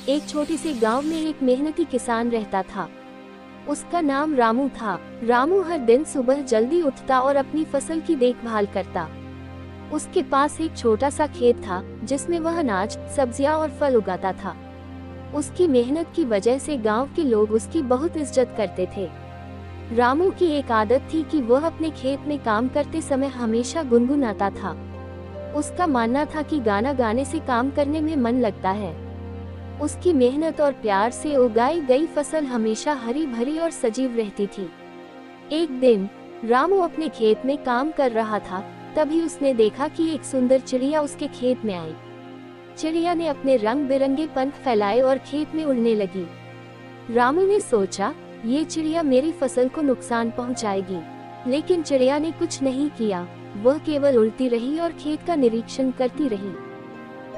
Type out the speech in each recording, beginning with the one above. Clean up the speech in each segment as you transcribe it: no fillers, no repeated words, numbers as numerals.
एक छोटे से गांव में एक मेहनती किसान रहता था। उसका नाम रामू था। रामू हर दिन सुबह जल्दी उठता और अपनी फसल की देखभाल करता। उसके पास एक छोटा सा खेत था जिसमें वह अनाज, सब्जियां और फल उगाता था। उसकी मेहनत की वजह से गांव के लोग उसकी बहुत इज्जत करते थे। रामू की एक आदत थी कि वह अपने खेत में काम करते समय हमेशा गुनगुनाता था। उसका मानना था कि गाना गाने से काम करने में मन लगता है। उसकी मेहनत और प्यार से उगाई गई फसल हमेशा हरी भरी और सजीव रहती थी। एक दिन रामू अपने खेत में काम कर रहा था, तभी उसने देखा कि एक सुंदर चिड़िया उसके खेत में आई। चिड़िया ने अपने रंग बिरंगे पंख फैलाए और खेत में उड़ने लगी। रामू ने सोचा, ये चिड़िया मेरी फसल को नुकसान पहुंचाएगी, लेकिन चिड़िया ने कुछ नहीं किया। वह केवल उड़ती रही और खेत का निरीक्षण करती रही।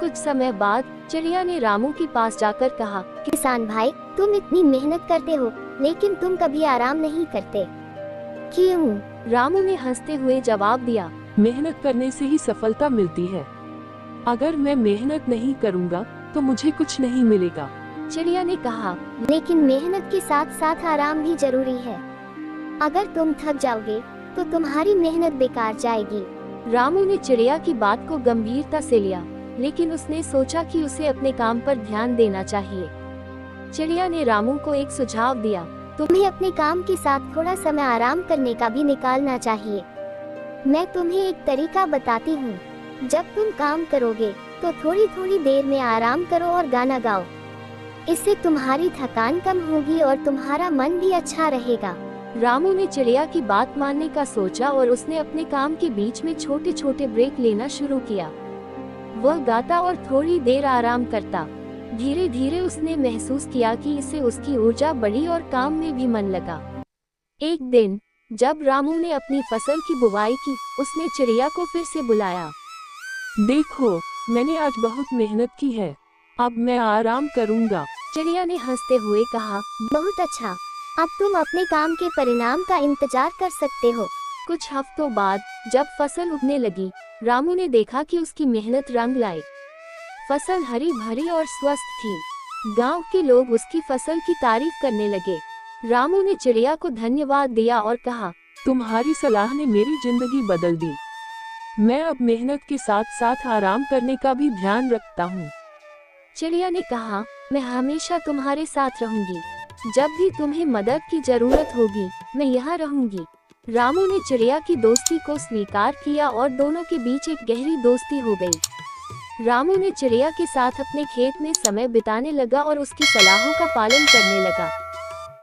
कुछ समय बाद चिड़िया ने रामू के पास जाकर कहा, किसान भाई, तुम इतनी मेहनत करते हो, लेकिन तुम कभी आराम नहीं करते, क्यों? रामू ने हंसते हुए जवाब दिया, मेहनत करने से ही सफलता मिलती है। अगर मैं मेहनत नहीं करूंगा तो मुझे कुछ नहीं मिलेगा। चिड़िया ने कहा, लेकिन मेहनत के साथ साथ आराम भी जरूरी है। अगर तुम थक जाओगे तो तुम्हारी मेहनत बेकार जाएगी। रामू ने चिड़िया की बात को गंभीरता से लिया, लेकिन उसने सोचा कि उसे अपने काम पर ध्यान देना चाहिए। चिड़िया ने रामू को एक सुझाव दिया, तुम्हें अपने काम के साथ थोड़ा समय आराम करने का भी निकालना चाहिए। मैं तुम्हें एक तरीका बताती हूँ। जब तुम काम करोगे तो थोड़ी थोड़ी देर में आराम करो और गाना गाओ। इससे तुम्हारी थकान कम होगी और तुम्हारा मन भी अच्छा रहेगा। रामू ने चिड़िया की बात मानने का सोचा और उसने अपने काम के बीच में छोटे छोटे ब्रेक लेना शुरू किया। वह गाता और थोड़ी देर आराम करता। धीरे धीरे उसने महसूस किया कि इससे उसकी ऊर्जा बढ़ी और काम में भी मन लगा। एक दिन जब रामू ने अपनी फसल की बुवाई की, उसने चिड़िया को फिर से बुलाया। देखो, मैंने आज बहुत मेहनत की है, अब मैं आराम करूंगा। चिड़िया ने हंसते हुए कहा, बहुत अच्छा, अब तुम अपने काम के परिणाम का इंतजार कर सकते हो। कुछ हफ्तों बाद जब फसल उगने लगी, रामू ने देखा कि उसकी मेहनत रंग लाई। फसल हरी भरी और स्वस्थ थी। गांव के लोग उसकी फसल की तारीफ करने लगे। रामू ने चिड़िया को धन्यवाद दिया और कहा, तुम्हारी सलाह ने मेरी जिंदगी बदल दी। मैं अब मेहनत के साथ साथ आराम करने का भी ध्यान रखता हूँ। चिड़िया ने कहा, मैं हमेशा तुम्हारे साथ रहूंगी। जब भी तुम्हें मदद की जरूरत होगी, मैं यहाँ रहूंगी। रामू ने चिड़िया की दोस्ती को स्वीकार किया और दोनों के बीच एक गहरी दोस्ती हो गई। रामू ने चिड़िया के साथ अपने खेत में समय बिताने लगा और उसकी सलाहों का पालन करने लगा।